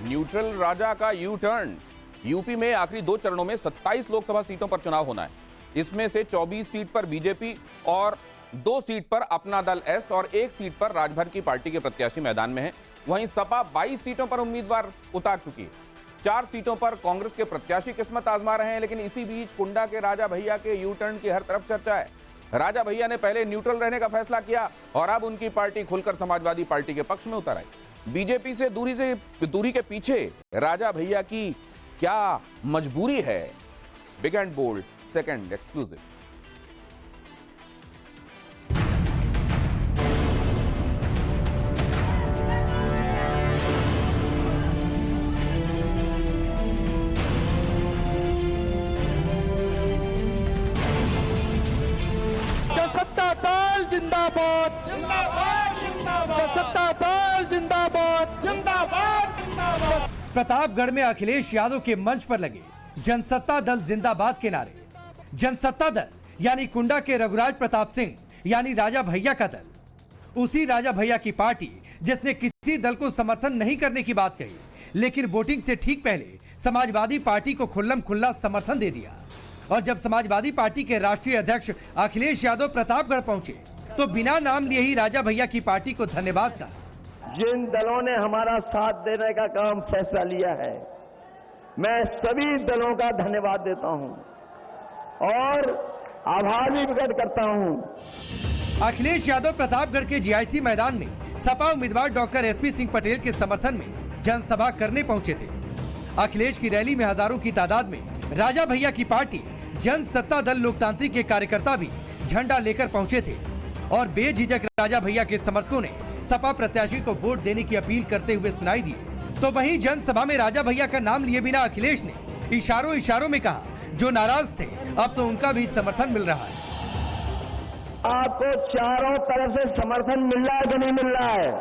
Neutral राजा का U turn. UP में आखिरी 2 चरणों में 27 लोकसभा सीटों पर चुनाव होना है। इसमें से 24 सीट पर बीजेपी और 2 सीट पर अपना दल एस और 1 सीट पर राजभर की पार्टी के प्रत्याशी मैदान में हैं। वहीं सपा 22 सीटों पर उम्मीदवार उतार चुकी है। 4 सीटों पर कांग्रेस के प्रत्याशी किस्मत आजमा रहे हैं। लेकिन इसी बीच कुंडा के राजा भैया के यू टर्न की हर तरफ चर्चा है। राजा भैया ने पहले न्यूट्रल रहने का फैसला किया और अब उनकी पार्टी खुलकर समाजवादी पार्टी के पक्ष में उतर आई। बीजेपी से दूरी के पीछे राजा भैया की क्या मजबूरी है? Big and bold second exclusive. सत्ता दल जिंदाबाद जिंदाबाद जिंदाबाद, सत्ता दल जिंदाबाद जिंदाबाद जिंदाबाद। प्रतापगढ़ में अखिलेश यादव के मंच पर लगे जनसत्ता दल जिंदाबाद के नारे। जनसत्ता दल यानी कुंडा के रघुराज प्रताप सिंह यानी राजा भैया का दल। उसी राजा भैया की पार्टी जिसने किसी दल को समर्थन नहीं करने की बात कही, लेकिन वोटिंग से ठीक पहले समाजवादी पार्टी को खुल्लम खुल्ला समर्थन दे दिया। और जब समाजवादी पार्टी के राष्ट्रीय अध्यक्ष अखिलेश यादव प्रतापगढ़ पहुंचे तो बिना नाम लिए ही राजा भैया की पार्टी को धन्यवाद कहा। जिन दलों ने हमारा साथ देने का काम फैसला लिया है, मैं सभी दलों का धन्यवाद देता हूं और आभार भी प्रकट करता हूं। अखिलेश यादव प्रतापगढ़ के जीआईसी मैदान में सपा उम्मीदवार डॉक्टर एसपी सिंह पटेल के समर्थन में जनसभा करने पहुंचे थे। अखिलेश की रैली में हजारों की तादाद में राजा भैया की पार्टी जनसत्ता दल लोकतांत्रिक के कार्यकर्ता भी झंडा लेकर पहुंचे थे और बेझिझक राजा भैया के समर्थकों ने सपा प्रत्याशी को वोट देने की अपील करते हुए सुनाई दी। तो वहीं जनसभा में राजा भैया का नाम लिए बिना अखिलेश ने इशारों में कहा, जो नाराज थे अब तो उनका भी समर्थन मिल रहा है। आपको चारों तरफ से समर्थन मिल रहा है कि नहीं मिल रहा है?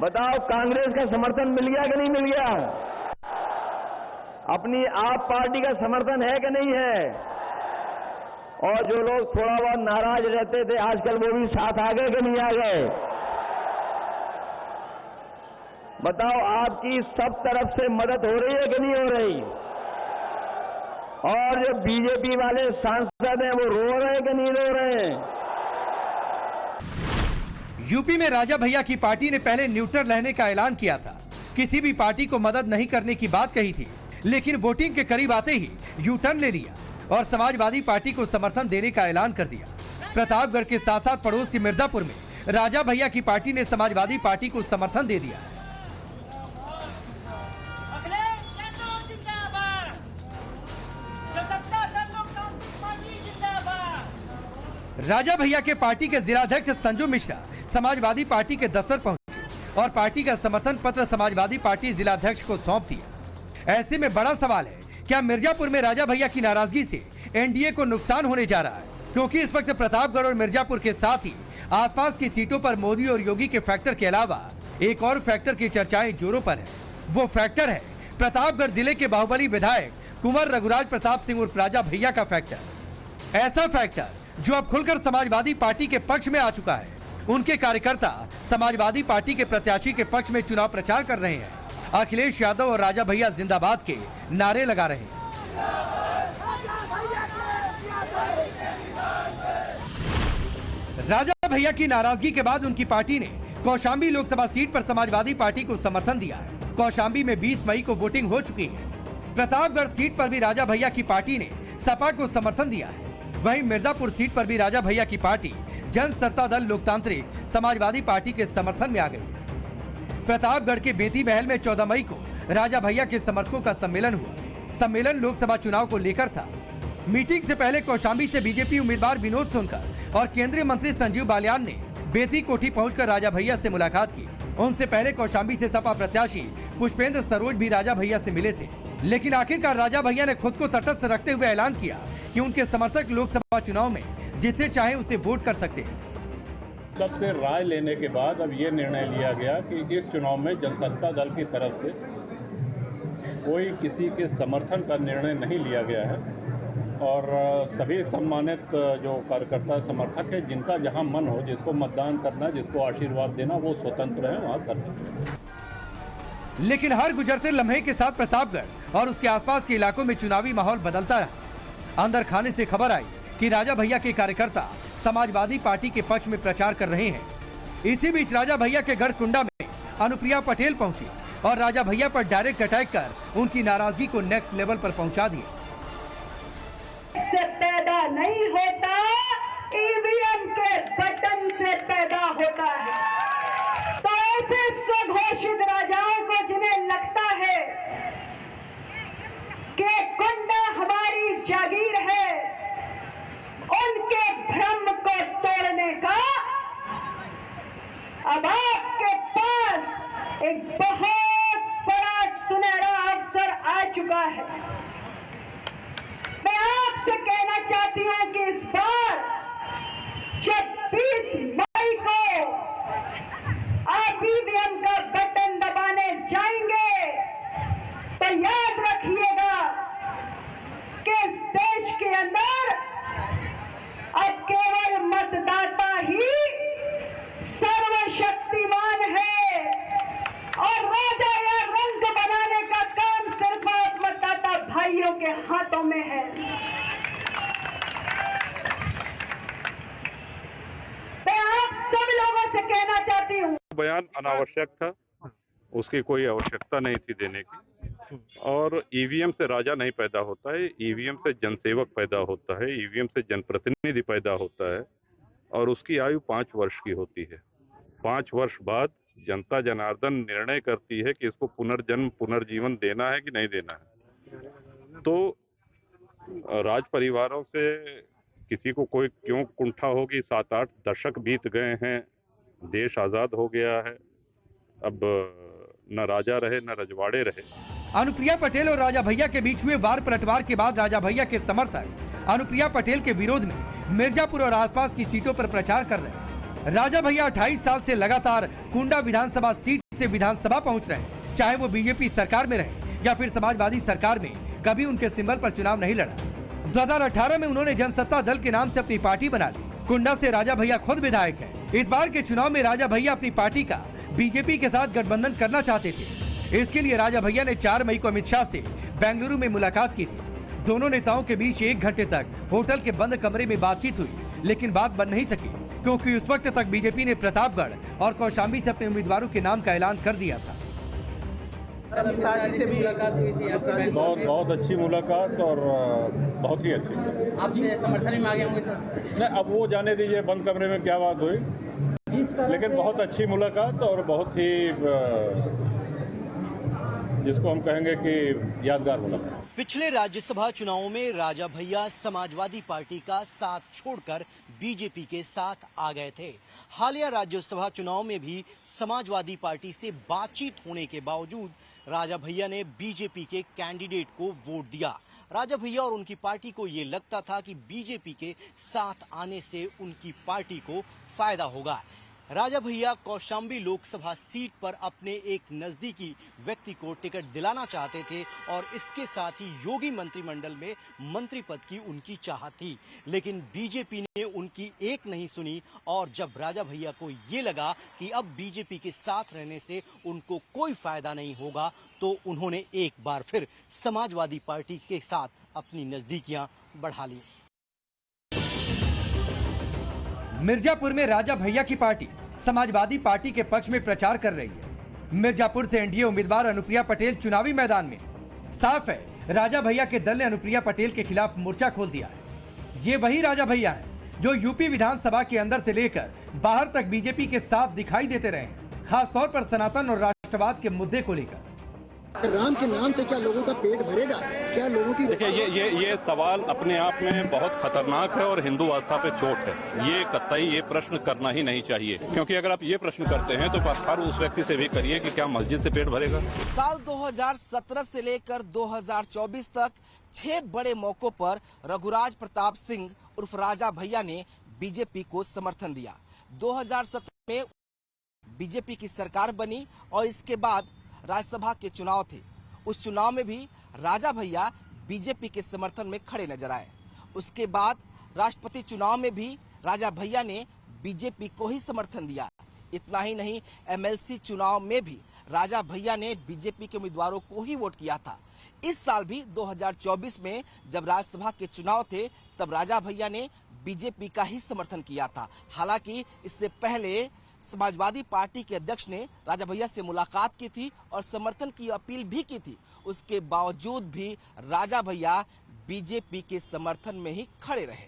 बताओ, कांग्रेस का समर्थन मिल गया कि नहीं मिल गया? अपनी आप पार्टी का समर्थन है कि नहीं है? और जो लोग थोड़ा बहुत नाराज रहते थे आजकल वो भी साथ आ गए कि नहीं आ गए? बताओ, आपकी सब तरफ से मदद हो रही है कि नहीं हो रही? और जो बीजेपी वाले सांसद हैं वो रो रहे हैं कि नहीं रो रहे हैं? यूपी में राजा भैया की पार्टी ने पहले न्यूट्रल रहने का ऐलान किया था। किसी भी पार्टी को मदद नहीं करने की बात कही थी, लेकिन वोटिंग के करीब आते ही यू टर्न ले लिया और समाजवादी पार्टी को समर्थन देने का ऐलान कर दिया। प्रतापगढ़ के साथ साथ पड़ोस के मिर्जापुर में राजा भैया की पार्टी ने समाजवादी पार्टी को समर्थन दे दिया। राजा भैया के पार्टी के जिलाध्यक्ष संजू मिश्रा समाजवादी पार्टी के दफ्तर पहुंचे और पार्टी का समर्थन पत्र समाजवादी पार्टी जिलाध्यक्ष को सौंप दिया। ऐसे में बड़ा सवाल है, क्या मिर्जापुर में राजा भैया की नाराजगी से एनडीए को नुकसान होने जा रहा है? क्योंकि इस वक्त प्रतापगढ़ और मिर्जापुर के साथ ही आसपास की सीटों पर मोदी और योगी के फैक्टर के अलावा एक और फैक्टर की चर्चाएं जोरों पर है। वो फैक्टर है प्रतापगढ़ जिले के बाहुबली विधायक कुंवर रघुराज प्रताप सिंह उर्फ राजा भैया का फैक्टर। ऐसा फैक्टर जो अब खुलकर समाजवादी पार्टी के पक्ष में आ चुका है। उनके कार्यकर्ता समाजवादी पार्टी के प्रत्याशी के पक्ष में चुनाव प्रचार कर रहे हैं। अखिलेश यादव और राजा भैया जिंदाबाद के नारे लगा रहे हैं। राजा भैया की नाराजगी के बाद उनकी पार्टी ने कौशाम्बी लोकसभा सीट पर समाजवादी पार्टी को समर्थन दिया है। कौशाम्बी में 20 मई को वोटिंग हो चुकी है। प्रतापगढ़ सीट पर भी राजा भैया की पार्टी ने सपा को समर्थन दिया है। वहीं मिर्जापुर सीट पर भी राजा भैया की पार्टी जनसत्ता दल लोकतांत्रिक समाजवादी पार्टी के समर्थन में आ गई। प्रतापगढ़ के बेती महल में 14 मई को राजा भैया के समर्थकों का सम्मेलन हुआ। सम्मेलन लोकसभा चुनाव को लेकर था। मीटिंग से पहले कौशाम्बी से बीजेपी उम्मीदवार विनोद सोनकर और केंद्रीय मंत्री संजीव बालियान ने बेती कोठी पहुंचकर राजा भैया से मुलाकात की। उनसे पहले कौशाम्बी से सपा प्रत्याशी पुष्पेंद्र सरोज भी राजा भैया से मिले थे, लेकिन आखिरकार राजा भैया ने खुद को तटस्थ रखते हुए ऐलान किया कि उनके समर्थक लोकसभा चुनाव में जिसे चाहे उसे वोट कर सकते हैं। सबसे राय लेने के बाद अब ये निर्णय लिया गया कि इस चुनाव में जनसत्ता दल की तरफ से कोई किसी के समर्थन का निर्णय नहीं लिया गया है और सभी सम्मानित जो कार्यकर्ता समर्थक है, जिनका जहां मन हो, जिसको मतदान करना, जिसको आशीर्वाद देना, वो स्वतंत्र है, वहां कर सकते हैं। लेकिन हर गुजरते लम्हे के साथ प्रतापगढ़ और उसके आसपास के इलाकों में चुनावी माहौल बदलता रहा। अंदर खाने से खबर आई कि राजा भैया के कार्यकर्ता समाजवादी पार्टी के पक्ष में प्रचार कर रहे हैं। इसी बीच राजा भैया के गढ़ कुंडा में अनुप्रिया पटेल पहुंची और राजा भैया पर डायरेक्ट अटैक कर उनकी नाराजगी को नेक्स्ट लेवल पर पहुंचा दिया। से पैदा नहीं होता, ईवीएम के बटन से पैदा होता है। तो ऐसे स्वघोषित राजाओं को जिन्हें लगता है कि कुंडा हमारी जागीर है, उनके भ्रम को तोड़ने का अब आपके पास एक बहुत बड़ा सुनहरा अवसर आ चुका है। मैं आपसे कहना चाहती हूं कि इस बार जब 20 मई को आप ईवीएम का बटन दबाने जाएंगे तो याद रखिएगा कि इस देश के अंदर अब केवल मतदाता ही सर्वशक्तिमान है और राजा या रंग बनाने का काम सिर्फ आप मतदाता भाइयों के हाथों में है। मैं आप सब लोगों से कहना चाहती हूँ, बयान अनावश्यक था, उसकी कोई आवश्यकता नहीं थी देने की। और ईवीएम से राजा नहीं पैदा होता है, ईवीएम से जनसेवक पैदा होता है, ईवीएम से जनप्रतिनिधि पैदा होता है और उसकी आयु 5 वर्ष की होती है। 5 वर्ष बाद जनता जनार्दन निर्णय करती है कि इसको पुनर्जन्म पुनर्जीवन देना है कि नहीं देना है। तो राज परिवारों से किसी को कोई क्यों कुंठा होगी? 7-8 दशक बीत गए हैं, देश आजाद हो गया है, अब न राजा रहे न रजवाड़े रहे। अनुप्रिया पटेल और राजा भैया के बीच हुए वार पलटवार के बाद राजा भैया के समर्थक अनुप्रिया पटेल के विरोध में मिर्जापुर और आसपास की सीटों पर प्रचार कर रहे हैं। राजा भैया 28 साल से लगातार कुंडा विधानसभा सीट से विधानसभा पहुंच रहे हैं, चाहे वो बीजेपी सरकार में रहे या फिर समाजवादी सरकार में, कभी उनके सिंबल पर चुनाव नहीं लड़ा। 2018 में उन्होंने जनसत्ता दल के नाम से अपनी पार्टी बना ली। कुंडा से राजा भैया खुद विधायक हैं। इस बार के चुनाव में राजा भैया अपनी पार्टी का बीजेपी के साथ गठबंधन करना चाहते थे। इसके लिए राजा भैया ने 4 मई को अमित शाह से बेंगलुरु में मुलाकात की थी। दोनों नेताओं के बीच 1 घंटे तक होटल के बंद कमरे में बातचीत हुई, लेकिन बात बन नहीं सकी क्योंकि उस वक्त तक बीजेपी ने प्रतापगढ़ और कौशाम्बी से अपने उम्मीदवारों के नाम का ऐलान कर दिया था। बहुत अच्छी मुलाकात और बहुत ही अच्छी। आपसे समर्थन में आगे होंगे सर? नहीं, अब वो जाने दीजिए बंद कमरे में क्या बात हुई, लेकिन बहुत अच्छी मुलाकात और बहुत ही जिसको हम कहेंगे कि यादगार मुलाकात। पिछले राज्यसभा चुनावों में राजा भैया समाजवादी पार्टी का साथ छोड़कर बीजेपी के साथ आ गए थे। हालिया राज्यसभा चुनाव में भी समाजवादी पार्टी से बातचीत होने के बावजूद राजा भैया ने बीजेपी के कैंडिडेट को वोट दिया। राजा भैया और उनकी पार्टी को ये लगता था कि बीजेपी के साथ आने से उनकी पार्टी को फायदा होगा। राजा भैया कौशाम्बी लोकसभा सीट पर अपने एक नजदीकी व्यक्ति को टिकट दिलाना चाहते थे और इसके साथ ही योगी मंत्रिमंडल में मंत्री पद की उनकी चाहत थी, लेकिन बीजेपी ने उनकी एक नहीं सुनी। और जब राजा भैया को ये लगा कि अब बीजेपी के साथ रहने से उनको कोई फायदा नहीं होगा, तो उन्होंने एक बार फिर समाजवादी पार्टी के साथ अपनी नजदीकियां बढ़ा ली। मिर्जापुर में राजा भैया की पार्टी समाजवादी पार्टी के पक्ष में प्रचार कर रही है। मिर्जापुर से एनडीए उम्मीदवार अनुप्रिया पटेल चुनावी मैदान में। साफ है, राजा भैया के दल ने अनुप्रिया पटेल के खिलाफ मोर्चा खोल दिया है। ये वही राजा भैया हैं जो यूपी विधानसभा के अंदर से लेकर बाहर तक बीजेपी के साथ दिखाई देते रहे हैं, खासतौर पर सनातन और राष्ट्रवाद के मुद्दे को लेकर। राम के नाम से क्या लोगों का पेट भरेगा? क्या लोगों की? देखिए, ये सवाल अपने आप में बहुत खतरनाक है और हिंदू आस्था पे चोट है। ये कतई ये प्रश्न करना ही नहीं चाहिए, क्योंकि अगर आप ये प्रश्न करते हैं तो हर उस व्यक्ति से भी करिए कि क्या मस्जिद से पेट भरेगा। साल 2017 से लेकर 2024 तक 6 बड़े मौकों पर रघुराज प्रताप सिंह उर्फ राजा भैया ने बीजेपी को समर्थन दिया। 2017 में बीजेपी की सरकार बनी और इसके बाद राज्यसभा के चुनाव थे। उस चुनाव में भी राजा भैया बीजेपी के समर्थन में खड़े नजर आए। उसके बाद राष्ट्रपति चुनाव में भी राजा भैया ने बीजेपी को ही समर्थन दिया। इतना ही नहीं, एमएलसी चुनाव में भी राजा भैया ने बीजेपी के उम्मीदवारों को ही वोट किया था। इस साल भी 2024 में जब राज्यसभा के चुनाव थे तब राजा भैया ने बीजेपी का ही समर्थन किया था। हालांकि इससे पहले समाजवादी पार्टी के अध्यक्ष ने राजा भैया से मुलाकात की थी और समर्थन की अपील भी की थी। उसके बावजूद भी राजा भैया बीजेपी के समर्थन में ही खड़े रहे।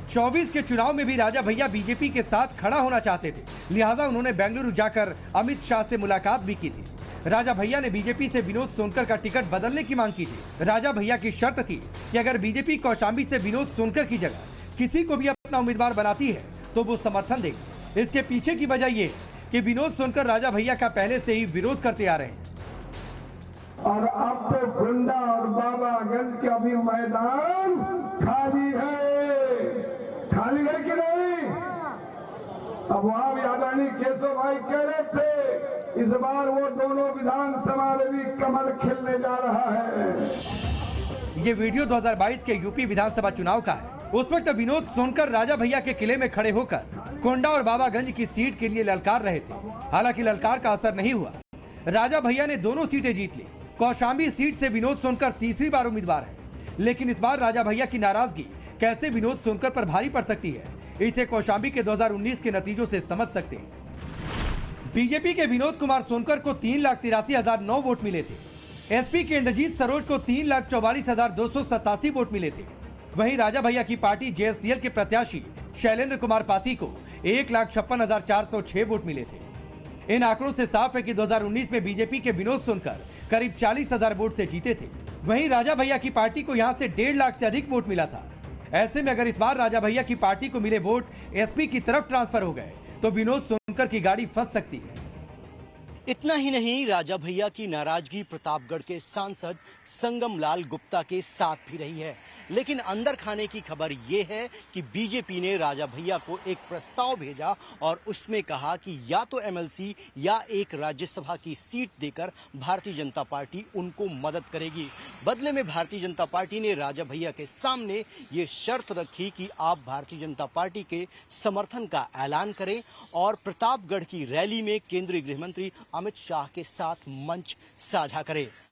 24 के चुनाव में भी राजा भैया बीजेपी के साथ खड़ा होना चाहते थे, लिहाजा उन्होंने बेंगलुरु जाकर अमित शाह से मुलाकात भी की थी। राजा भैया ने बीजेपी से विनोद सोनकर का टिकट बदलने की मांग की थी। राजा भैया की शर्त थी कि अगर बीजेपी कौशाम्बी से विनोद सोनकर की जगह किसी को भी अपना उम्मीदवार बनाती है तो वो समर्थन देगी। इसके पीछे की वजह ये कि विनोद सोनकर राजा भैया का पहले से ही विरोध करते आ रहे हैं। और अब तो गोंडा और बाबागंज का भी मैदान खाली है कि नहीं? अब वहां भी आदरणीय केशव भाई कह रहे थे इस बार वो दोनों विधानसभा में भी कमल खिलने जा रहा है। ये वीडियो 2022 के यूपी विधानसभा चुनाव का है। उस वक्त विनोद सोनकर राजा भैया के किले में खड़े होकर कोंडा और बाबागंज की सीट के लिए ललकार रहे थे। हालांकि ललकार का असर नहीं हुआ। राजा भैया ने दोनों सीटें जीत ली। कौशाम्बी सीट से विनोद सोनकर तीसरी बार उम्मीदवार है, लेकिन इस बार राजा भैया की नाराजगी कैसे विनोद सोनकर पर भारी पड़ सकती है, इसे कौशाम्बी के 2019 के नतीजों से समझ सकते हैं। बीजेपी के विनोद कुमार सोनकर को 3,83,009 वोट मिले थे। एसपी के इंद्रजीत सरोज को 3,44,287 वोट मिले थे। वहीं राजा भैया की पार्टी जेएसडीएल के प्रत्याशी शैलेंद्र कुमार पासी को 1,56,406 वोट मिले थे। इन आंकड़ों से साफ है कि 2019 में बीजेपी के विनोद सोनकर करीब 40,000 वोट से जीते थे। वहीं राजा भैया की पार्टी को यहां से 1.5 लाख से अधिक वोट मिला था। ऐसे में अगर इस बार राजा भैया की पार्टी को मिले वोट एसपी की तरफ ट्रांसफर हो गए तो विनोद सोनकर की गाड़ी फंस सकती है। इतना ही नहीं, राजा भैया की नाराजगी प्रतापगढ़ के सांसद संगम लाल गुप्ता के साथ भी रही है। लेकिन अंदर खाने की खबर यह है कि बीजेपी ने राजा भैया को एक प्रस्ताव भेजा और उसमें कहा कि या तो एमएलसी या एक राज्यसभा की सीट देकर भारतीय जनता पार्टी उनको मदद करेगी। बदले में भारतीय जनता पार्टी ने राजा भैया के सामने ये शर्त रखी कि आप भारतीय जनता पार्टी के समर्थन का ऐलान करें और प्रतापगढ़ की रैली में केंद्रीय गृह मंत्री अमित शाह के साथ मंच साझा करें।